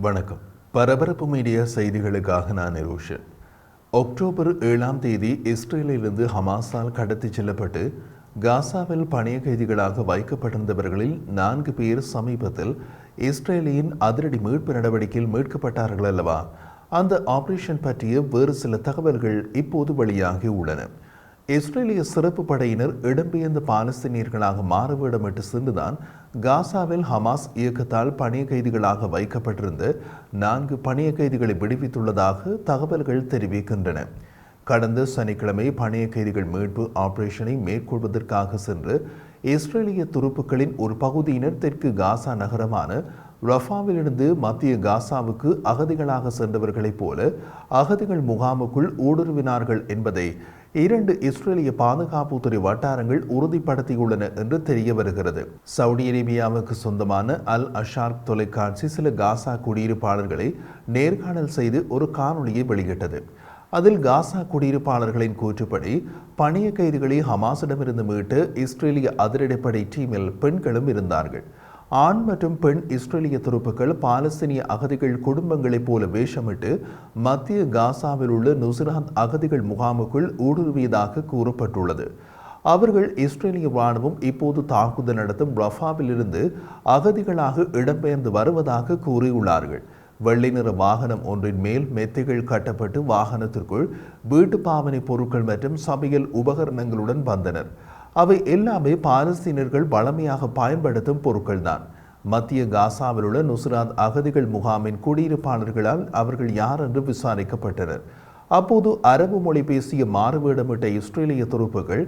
வணக்கம். பரபரப்பு மீடியா செய்திகளுக்காக நான் நிரோஷன். அக்டோபர் 7ஆம் தேதி இஸ்ரேலிலிருந்து ஹமாஸால் கடத்திச் செல்லப்பட்டு காசாவில் பணிய கைதிகளாக வைக்கப்பட்டிருந்தவர்களில் 4 பேர் சமீபத்தில் இஸ்ரேலியின் அதிரடி மீட்பு நடவடிக்கையில் மீட்கப்பட்டார்கள் அல்லவா? அந்த ஆபரேஷன் பற்றிய வேறு சில தகவல்கள் இப்போது வெளியாகி உள்ளன. இஸ்ரேலிய சிறப்பு படையினர் இடம்பெயர்ந்த பாலஸ்தீனியர்களாக மாறுவேடமிட்டு சென்றுதான் காசாவில் ஹமாஸ் இயக்கத்தால் பணிய கைதிகளாக வைக்கப்பட்டிருந்த 4 பணிய கைதிகளை விடுவித்துள்ளதாக தகவல்கள் தெரிவிக்கின்றன. கடந்த சனிக்கிழமை பணிய கைதிகள் மீட்பு ஆபரேஷனை மேற்கொள்வதற்காக சென்று இஸ்ரேலிய துருப்புக்களின் ஒரு பகுதியினர் தெற்கு காசா நகரமான ரஃபாவிலிருந்து மத்திய காசாவுக்கு அகதிகளாக சென்றவர்களைப் போல அகதிகள் முகாமுக்குள் ஊடுருவினார்கள் என்பதை 2 இஸ்ரேலிய பாதுகாப்புத்துறை வட்டாரங்கள் உறுதிப்படுத்தியுள்ளன என்று தெரிய வருகிறது. சவுதி அரேபியாவுக்கு சொந்தமான அல் அஷார்க் தொலைக்காட்சி சில காசா குடியிருப்பாளர்களை நேர்காணல் செய்து ஒரு காணொலியை வெளியிட்டது. அதில் காசா குடியிருப்பாளர்களின் கூற்றுப்படி பணிய கைதிகளை ஹமாஸிடமிருந்து மீட்டு இஸ்ரேலிய அதிரடிப்படை டீமில் பெண்களும் இருந்தார்கள். ஆண் மற்றும் பெண் இஸ்ரேலிய துருப்புக்கள் பாலஸ்தீனிய அகதிகள் குடும்பங்களைப் போல வேஷமிட்டு மத்திய காசாவில் உள்ள நுஸ்ராத் அகதிகள் முகாமுக்குள் ஊடுருவியதாக கூறப்பட்டுள்ளது. அவர்கள் இஸ்ரேலிய ராணுவம் இப்போது தாக்குதல் நடத்தும் ரஃபாவில் இருந்து அகதிகளாக இடம்பெயர்ந்து வருவதாக கூறியுள்ளார்கள். வெள்ளை நிற வாகனம் ஒன்றின் மேல் மெத்தைகள் கட்டப்பட்டு வாகனத்திற்குள் வீட்டு பாவனை பொருட்கள் மற்றும் சமையல் உபகரணங்களுடன் வந்தனர். அவை எல்லாமே பாலஸ்தீனர்கள் வளமையாக பயன்படுத்தும் பொருட்கள்தான். மத்திய காசாவில் உள்ள நுஸ்ராத் அகதிகள் முகாமின் குடியிருப்பாளர்களால் அவர்கள் யார் என்று விசாரிக்கப்பட்டனர். அப்போது அரபு மொழி பேசிய மாறுவேடமிட்ட இஸ்ரேலிய துருப்புகள்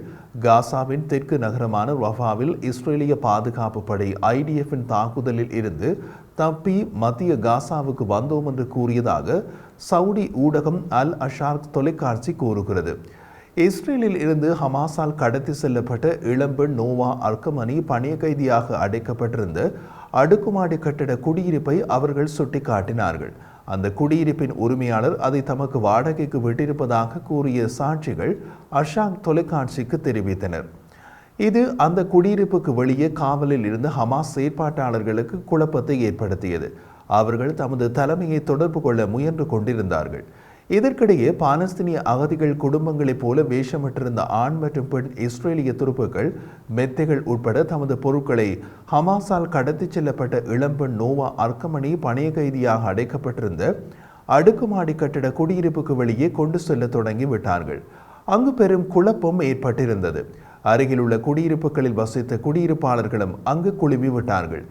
காசாவின் தெற்கு நகரமான ரஃபாவில் இஸ்ரேலிய பாதுகாப்பு படை IDFின் தாக்குதலில் இருந்து தப்பி மத்திய காசாவுக்கு வந்தோம் என்று கூறியதாக சவுடி ஊடகம் அல் அஷார்க் தொலைக்காட்சி கூறுகிறது. இஸ்ரேலில் இருந்து ஹமாஸால் கடத்தி செல்லப்பட்ட இளம்பெண் நோவா அர்கமனி பணிய கைதியாக அடைக்கப்பட்டிருந்த அடுக்குமாடி கட்டிட குடியிருப்பை அவர்கள் சுட்டிக்காட்டினார்கள். அந்த குடியிருப்பின் உரிமையாளர் அதை தமக்கு வாடகைக்கு விட்டிருப்பதாக கூறிய சாட்சிகள் அஷாக் தொலைக்காட்சிக்கு தெரிவித்தனர். இது அந்த குடியிருப்புக்கு வெளியே காவலில் இருந்த ஹமாஸ் செயற்பாட்டாளர்களுக்கு குழப்பத்தை ஏற்படுத்தியது. அவர்கள் தமது தலைமையை தொடர்பு கொள்ள முயன்று கொண்டிருந்தார்கள். இதற்கிடையே பாலஸ்தீனிய அகதிகள் குடும்பங்களைப் போல வேஷமிட்டிருந்த ஆண் மற்றும் பெண் இஸ்ரேலிய துருப்புக்கள் மெத்தைகள் உட்பட தமது பொருட்களை ஹமாஸால் கடத்திச் செல்லப்பட்ட இளம்பெண் நோவா அர்கமனி பணிய கைதியாக அடைக்கப்பட்டிருந்த அடுக்குமாடி கட்டிட குடியிருப்புக்கு வெளியே கொண்டு செல்ல தொடங்கி விட்டார்கள். அங்கு பெரும் குழப்பம் ஏற்பட்டிருந்தது. அருகில் உள்ள குடியிருப்புகளில் வசித்த குடியிருப்பாளர்களும் அங்கு குழுமி விட்டார்கள்.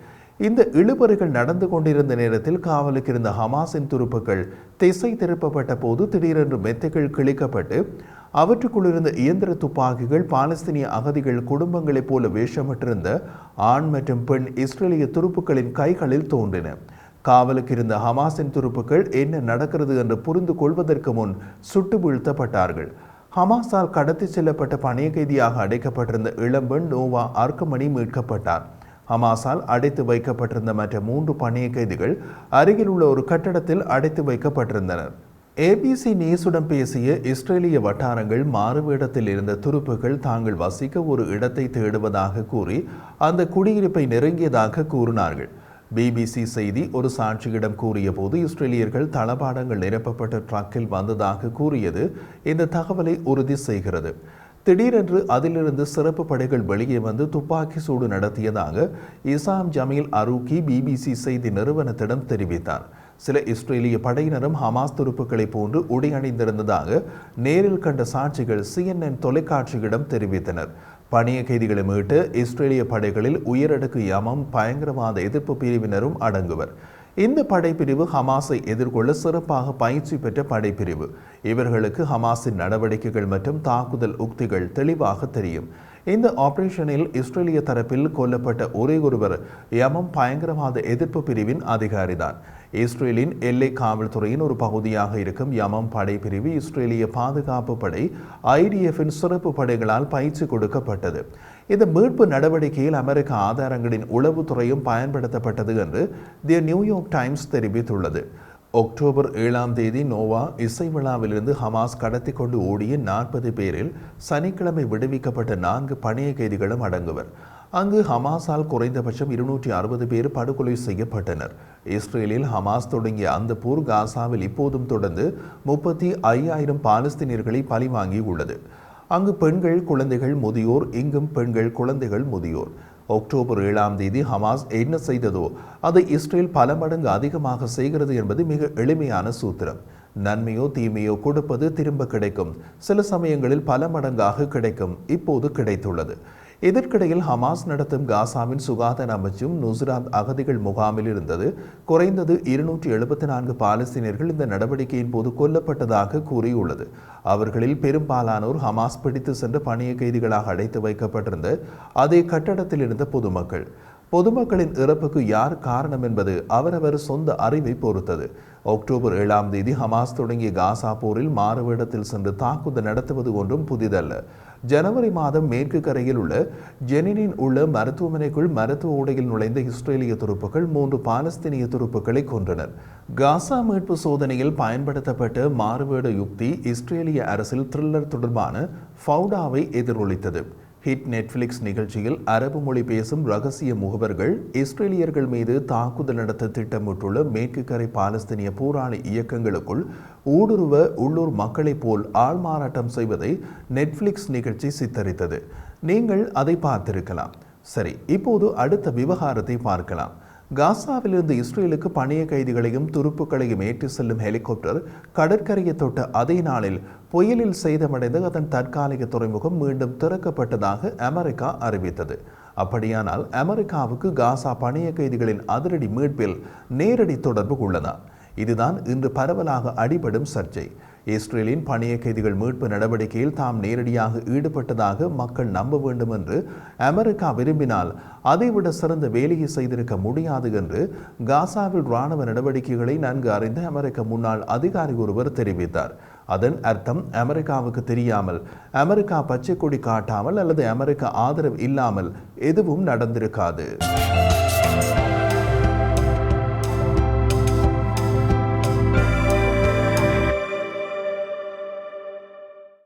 இந்த இழுபறிகள் நடந்து கொண்டிருந்த நேரத்தில் காவலுக்கு இருந்த ஹமாஸின் துருப்புக்கள் திசை திருப்பப்பட்ட போது திடீரென்று மெத்தைகள் கிழிக்கப்பட்டு அவற்றுக்குள் இருந்த இயந்திர துப்பாக்கிகள் பாலஸ்தீனிய அகதிகள் குடும்பங்களைப் போல வேஷமிட்டிருந்த ஆண் மற்றும் பெண் இஸ்ரேலிய துருப்புக்களின் கைகளில் தோன்றின. காவலுக்கு இருந்த ஹமாஸின் துருப்புக்கள் என்ன நடக்கிறது என்று புரிந்து கொள்வதற்கு முன் சுட்டு வீழ்த்தப்பட்டார்கள். ஹமாஸால் கடத்தி செல்லப்பட்ட பணிய கைதியாக அடைக்கப்பட்டிருந்த இளம்பெண் நோவா அர்கமனி மீட்கப்பட்டார். ஹமாஸால் அடைத்து வைக்கப்பட்டிருந்த மற்ற 3 பணிய கைதிகள் அருகில் உள்ள ஒரு கட்டடத்தில் அடைத்து வைக்கப்பட்டிருந்தனர். ABC நியூஸுடன் பேசிய இஸ்ரேலிய வட்டாரங்கள் மாறுவேடத்தில் இருந்த துருப்புகள் தாங்கள் வசிக்க ஒரு இடத்தை தேடுவதாக கூறி அந்த குடியிருப்பை நெருங்கியதாக கூறினார்கள். BBC செய்தி ஒரு சாட்சியிடம் கூறிய போது இஸ்ரேலியர்கள் தளபாடங்கள் நிரப்பப்பட்ட ட்ரக்கில் வந்ததாக கூறியது இந்த தகவலை உறுதி செய்கிறது. திடீரென்று அதிலிருந்து சிறப்பு படைகள் வெளியே வந்து துப்பாக்கி சூடு நடத்தியதாக இசாம் ஜமீல் அரூக்கி BBC செய்தி நிறுவனத்திடம் தெரிவித்தார். சில இஸ்ரேலிய படையினரும் ஹமாஸ் துருப்புக்களை போன்று உடை அணிந்திருந்ததாக நேரில் கண்ட சாட்சிகள் CNN தொலைக்காட்சியிடம் தெரிவித்தனர். பணிய கைதிகளை மீட்டு இஸ்ரேலிய படைகளில் உயரடுக்கு யமம் பயங்கரவாத எதிர்ப்பு பிரிவினரும் அடங்குவர். இந்த படைப்பிரிவு ஹமாஸை எதிர்கொள்ள சிறப்பாக பயிற்சி பெற்ற படைப்பிரிவு. இவர்களுக்கு ஹமாஸின் நடவடிக்கைகள் மற்றும் தாக்குதல் உக்திகள் தெளிவாக தெரியும். இந்த ஆபரேஷனில் இஸ்ரேலிய தரப்பில் கொல்லப்பட்ட ஒரே ஒருவர் யமம் பயங்கரவாத எதிர்ப்பு பிரிவின் அதிகாரிதான். இஸ்ரேலின் எல்லை காவல்துறையின் ஒரு பகுதியாக இருக்கும் யமம் படைப்பிரிவு இஸ்ரேலிய பாதுகாப்பு படை IDFின் சிறப்பு படைகளால் பயிற்சி கொடுக்கப்பட்டது. இந்த மீட்பு நடவடிக்கையில் அமெரிக்க ஆதாரங்களின் உளவுத்துறையும் பயன்படுத்தப்பட்டது என்று தி நியூயார்க் டைம்ஸ் தெரிவித்துள்ளது. அக்டோபர் 7ஆம் தேதி நோவா இசை விழாவிலிருந்து ஹமாஸ் கடத்தி கொண்டு ஓடிய 40 பேரில் சனிக்கிழமை விடுவிக்கப்பட்ட 4 பணிய கைதிகளும் அடங்குவர். அங்கு ஹமாஸால் குறைந்தபட்சம் 260 பேர் படுகொலை செய்யப்பட்டனர். இஸ்ரேலில் ஹமாஸ் தொடங்கிய அந்த போர் காசாவில் இப்போதும் தொடர்ந்து 35,000 பாலஸ்தீனியர்களை பழிவாங்கி உள்ளது. அங்கு பெண்கள், குழந்தைகள், முதியோர், இங்கும் பெண்கள், குழந்தைகள், முதியோர். அக்டோபர் 7ஆம் தேதி ஹமாஸ் என்ன செய்ததோ அதை இஸ்ரேல் பல மடங்கு அதிகமாக செய்கிறது என்பது மிக எளிமையான சூத்திரம். நன்மையோ தீமையோ கொடுப்பது திரும்ப கிடைக்கும். சில சமயங்களில் பல மடங்காக கிடைக்கும். இப்போது கிடைத்துள்ளது. இதற்கிடையில் ஹமாஸ் நடத்தும் காசாவின் சுகாதார அமைச்சும் நுஸ்ராத் அகதிகள் முகாமில் இருந்தது குறைந்தது 274 பாலஸ்தீனியர்கள் இந்த நடவடிக்கையின் போது கொல்லப்பட்டதாக கூறியுள்ளது. அவர்களில் பெரும்பாலானோர் ஹமாஸ் பிடித்து சென்று பணிய கைதிகளாக அடைத்து வைக்கப்பட்டிருந்த அதே கட்டடத்தில் இருந்த பொதுமக்கள். பொதுமக்களின் இறப்புக்கு யார் காரணம் என்பது அவரவர் சொந்த அறிவை பொறுத்தது. அக்டோபர் 7ஆம் தேதி ஹமாஸ் தொடங்கிய காசா போரில் மாறுவேடத்தில் சென்று தாக்குதல் நடத்துவது ஒன்றும் புதிதல்ல. ஜனவரி மாதம் மேற்கு கரையில் உள்ள ஜெனினின் உள்ள மருத்துவமனைக்குள் மருத்துவ உடையில் நுழைந்த இஸ்ரேலிய துருப்புக்கள் 3 பாலஸ்தீனிய துருப்புக்களை கொன்றனர். காசா மீட்பு சோதனையில் பயன்படுத்தப்பட்ட மாறுவேட யுக்தி இஸ்ரேலிய அரசில் த்ரில்லர் தொடர்பான ஃபவுடாவை எதிரொலித்தது. ஹிட் நெட்ஃபிளிக்ஸ் நிகழ்ச்சியில் அரபு மொழி பேசும் ரகசிய முகவர்கள் இஸ்ரேலியர்கள் மீது தாக்குதல் நடத்த திட்டமிட்டுள்ள மேற்கு கரை பாலஸ்தீனிய போராளி இயக்கங்களுக்குள் ஊடுருவ உள்ளூர் மக்களைப் போல் ஆள்மாறாட்டம் செய்வதை நெட்ஃபிளிக்ஸ் நிகழ்ச்சி சித்தரித்தது. நீங்கள் அதை பார்த்திருக்கலாம். சரி, இப்போது அடுத்த விவகாரத்தை பார்க்கலாம். காசாவிலிருந்து இஸ்ரேலுக்கு பணிய கைதிகளையும் துருப்புக்களையும் ஏற்றி செல்லும் ஹெலிகாப்டர் கடற்கரையை தொட்ட அதே நாளில் புயலில் சேதமடைந்து அதன் தற்காலிக துறைமுகம் மீண்டும் திறக்கப்பட்டதாக அமெரிக்கா அறிவித்தது. அப்படியானால் அமெரிக்காவுக்கு காசா பணிய கைதிகளின் அதிரடி மீட்பில் நேரடி தொடர்பு உள்ளதா? இதுதான் இன்று பரவலாக அடிபடும் சர்ச்சை. இஸ்ரேலின் பணிய கைதிகள் மீட்பு நடவடிக்கையில் தாம் நேரடியாக ஈடுபட்டதாக மக்கள் நம்ப வேண்டும் என்று அமெரிக்கா விரும்பினால் அதைவிட சிறந்த வேலையை செய்திருக்க முடியாது என்று காசாவில் இராணுவ நடவடிக்கைகளை நன்கு அறிந்த அமெரிக்க முன்னாள் அதிகாரி ஒருவர் தெரிவித்தார். அதன் அர்த்தம் அமெரிக்காவுக்கு தெரியாமல், அமெரிக்கா பச்சை கொடி காட்டாமல் அல்லது அமெரிக்க ஆதரவு இல்லாமல் எதுவும் நடந்திருக்காது.